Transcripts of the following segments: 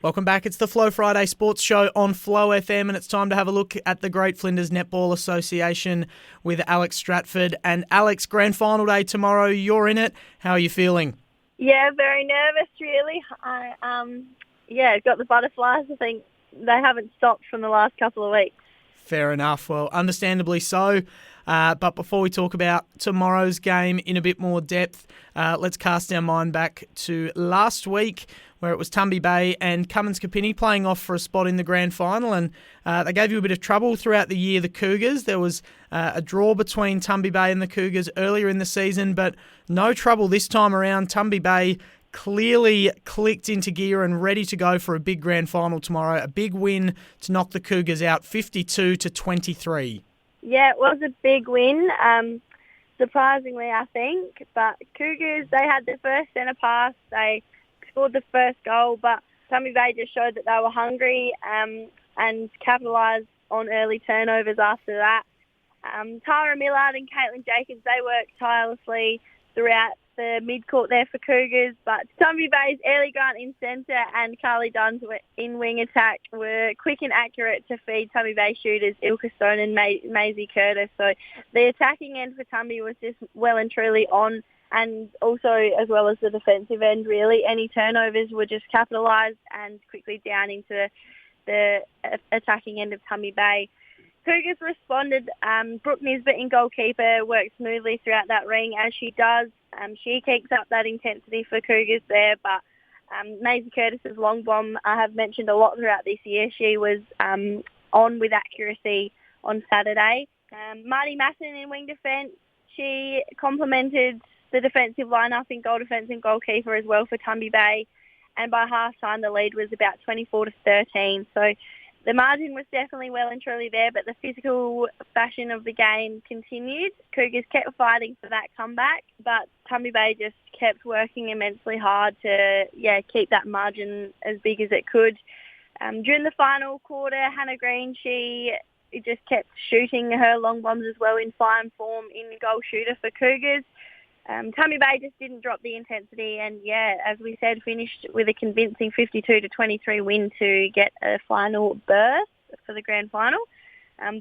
Welcome back. It's the Flow Friday Sports Show on Flow FM, and it's time to have a look at the Great Flinders Netball Association with Alex Stratford. And Alex, grand final day tomorrow. You're in it. How are you feeling? Yeah, very nervous, really. Got the butterflies. I think they haven't stopped from the last couple of weeks. Fair enough. Well, understandably so. But before we talk about tomorrow's game in a bit more depth, let's cast our mind back to last week, where it was Tumby Bay and Cummins Kapini playing off for a spot in the grand final, and they gave you a bit of trouble throughout the year, the Cougars. There was a draw between Tumby Bay and the Cougars earlier in the season, but no trouble this time around. Tumby Bay clearly clicked into gear and ready to go for a big grand final tomorrow. A big win to knock the Cougars out 52-23. Yeah, it was a big win, surprisingly, I think. But Cougars, they had the first centre pass. They scored the first goal, but Tumby Bay just showed that they were hungry and capitalised on early turnovers after that. Tara Millard and Caitlin Jacobs, they worked tirelessly throughout the mid-court there for Cougars, but Tumby Bay's Ellie Grant in centre and Carly Dunn's in wing attack were quick and accurate to feed Tumby Bay shooters Ilka Stone and Maisie Curtis. So the attacking end for Tumby was just well and truly on, and also as well as the defensive end, really. Any turnovers were just capitalised and quickly down into the attacking end of Tumby Bay. Cougars responded. Brooke Nisbet in goalkeeper worked smoothly throughout that ring, as she does. She keeps up that intensity for Cougars there, but Maisie Curtis's long bomb I have mentioned a lot throughout this year. She was on with accuracy on Saturday. Marty Masson in wing defence, she complemented the defensive lineup in goal defence and goalkeeper as well for Tumby Bay, and by half-time the lead was about 24-13. So the margin was definitely well and truly there, but the physical fashion of the game continued. Cougars kept fighting for that comeback, but Tumby Bay just kept working immensely hard to keep that margin as big as it could. During the final quarter, Hannah Green, she just kept shooting her long bombs as well in fine form in goal shooter for Cougars. Tumby Bay just didn't drop the intensity and, as we said, finished with a convincing 52-23 win to get a final berth for the grand final.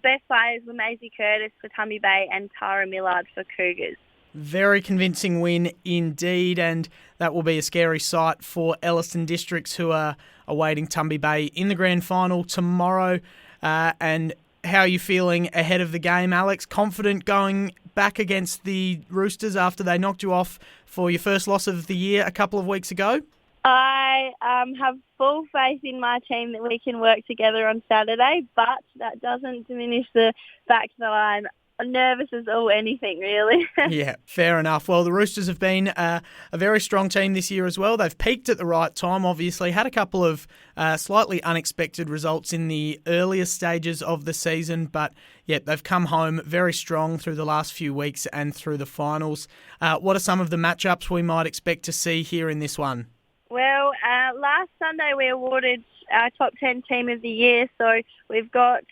Best players were Maisie Curtis for Tumby Bay and Tara Millard for Cougars. Very convincing win indeed, and that will be a scary sight for Elliston districts, who are awaiting Tumby Bay in the grand final tomorrow. And how are you feeling ahead of the game, Alex? Confident going back against the Roosters after they knocked you off for your first loss of the year a couple of weeks ago? I have full faith in my team that we can work together on Saturday, but that doesn't diminish the fact that I'm nervous as anything, really. Yeah, fair enough. Well, the Roosters have been a very strong team this year as well. They've peaked at the right time, obviously. Had a couple of slightly unexpected results in the earlier stages of the season, but they've come home very strong through the last few weeks and through the finals. What are some of the matchups we might expect to see here in this one? Well, last Sunday we awarded our top 10 team of the year, so we've got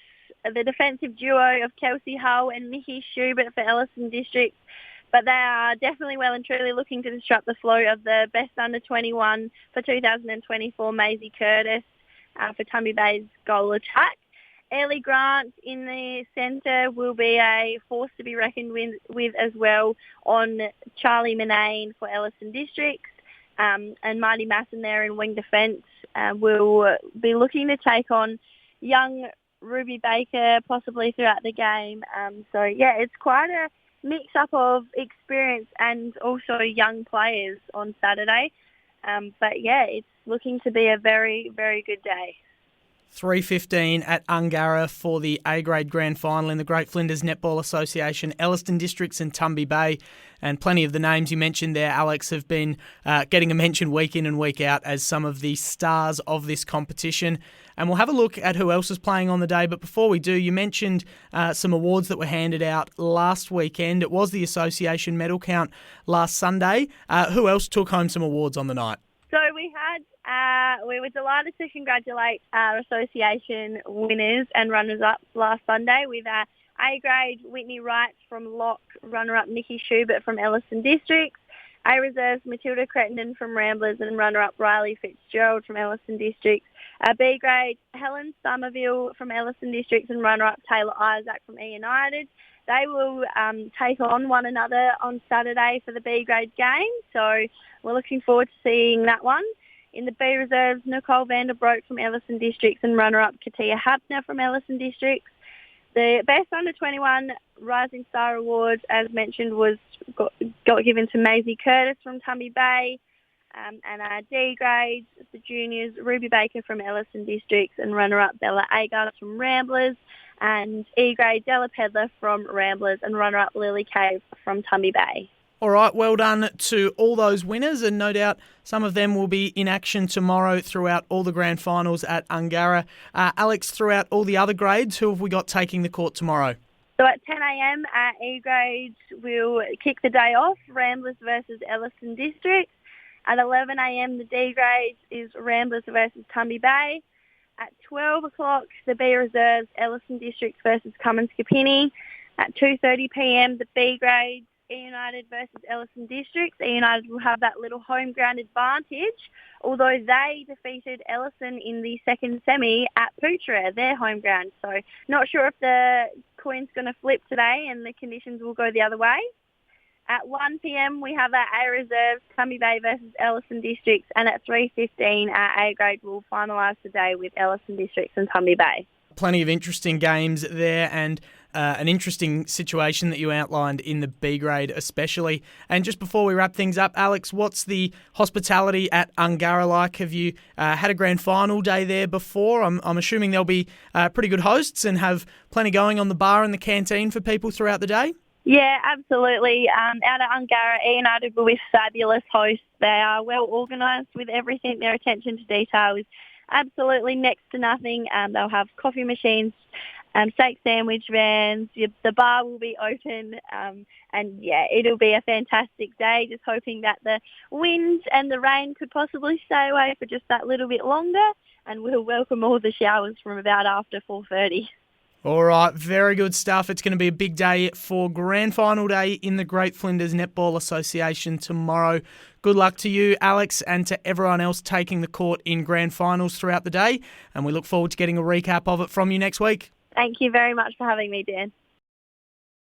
the defensive duo of Kelsey Hull and Nikki Schubert for Elliston District, but they are definitely well and truly looking to disrupt the flow of the best under 21 for 2024, Maisie Curtis for Tumby Bay's goal attack. Ellie Grant in the centre will be a force to be reckoned with as well on Charlie Manane for Elliston Districts, and Marty Masson there in wing defence will be looking to take on young Ruby Baker possibly throughout the game. It's quite a mix-up of experience and also young players on Saturday. It's looking to be a very, very good day. 3:15 at Ungarra for the A-grade grand final in the Great Flinders Netball Association, Elliston Districts and Tumby Bay. And plenty of the names you mentioned there, Alex, have been getting a mention week in and week out as some of the stars of this competition. And we'll have a look at who else is playing on the day. But before we do, you mentioned some awards that were handed out last weekend. It was the association medal count last Sunday. Who else took home some awards on the night? So we were delighted to congratulate our association winners and runners-up last Sunday with A-grade Whitney Wright from Lock, runner-up Nikki Schubert from Elliston Districts, A-reserves Matilda Crittenden from Ramblers and runner-up Riley Fitzgerald from Elliston Districts, B grade, Helen Somerville from Elliston Districts and runner-up Taylor Isaac from E United. They will take on one another on Saturday for the B grade game, so we're looking forward to seeing that one. In the B reserves, Nicole Vanderbroek from Elliston Districts and runner-up Katia Hapner from Elliston Districts. The best under-21 Rising Star Award, as mentioned, got given to Maisie Curtis from Tumby Bay. And our D grades, the juniors, Ruby Baker from Elliston Districts and runner-up Bella Agard from Ramblers. And E grade, Della Pedler from Ramblers and runner-up Lily Cave from Tumby Bay. All right, well done to all those winners, and no doubt some of them will be in action tomorrow throughout all the grand finals at Ungarra. Alex, throughout all the other grades, who have we got taking the court tomorrow? So at 10 a.m, our E grades will kick the day off, Ramblers versus Elliston Districts. At 11 a.m, the D grades is Ramblers versus Tumby Bay. At 12 o'clock, the B reserves, Elliston Districts versus Cummins Kapini. At 2:30 p.m, the B grades, E United versus Elliston Districts. E United will have that little home ground advantage, although they defeated Elliston in the second semi at Poochera, their home ground. So not sure if the coin's going to flip today and the conditions will go the other way. At 1 p.m, we have our A reserves, Tumby Bay versus Elliston Districts, and at 3:15, our A grade will finalise the day with Elliston Districts and Tumby Bay. Plenty of interesting games there, and an interesting situation that you outlined in the B grade especially. And just before we wrap things up, Alex, what's the hospitality at Ungarra like? Have you had a grand final day there before? I'm assuming there'll be pretty good hosts and have plenty going on the bar and the canteen for people throughout the day? Yeah, absolutely. Out at Ungarra, E United will be fabulous hosts. They are well organised with everything. Their attention to detail is absolutely next to nothing. They'll have coffee machines, steak sandwich vans. The bar will be open, and yeah, it'll be a fantastic day. Just hoping that the wind and the rain could possibly stay away for just that little bit longer, and we'll welcome all the showers from about after 4:30. All right, very good stuff. It's going to be a big day for Grand Final Day in the Great Flinders Netball Association tomorrow. Good luck to you, Alex, and to everyone else taking the court in Grand Finals throughout the day, and we look forward to getting a recap of it from you next week. Thank you very much for having me, Dan.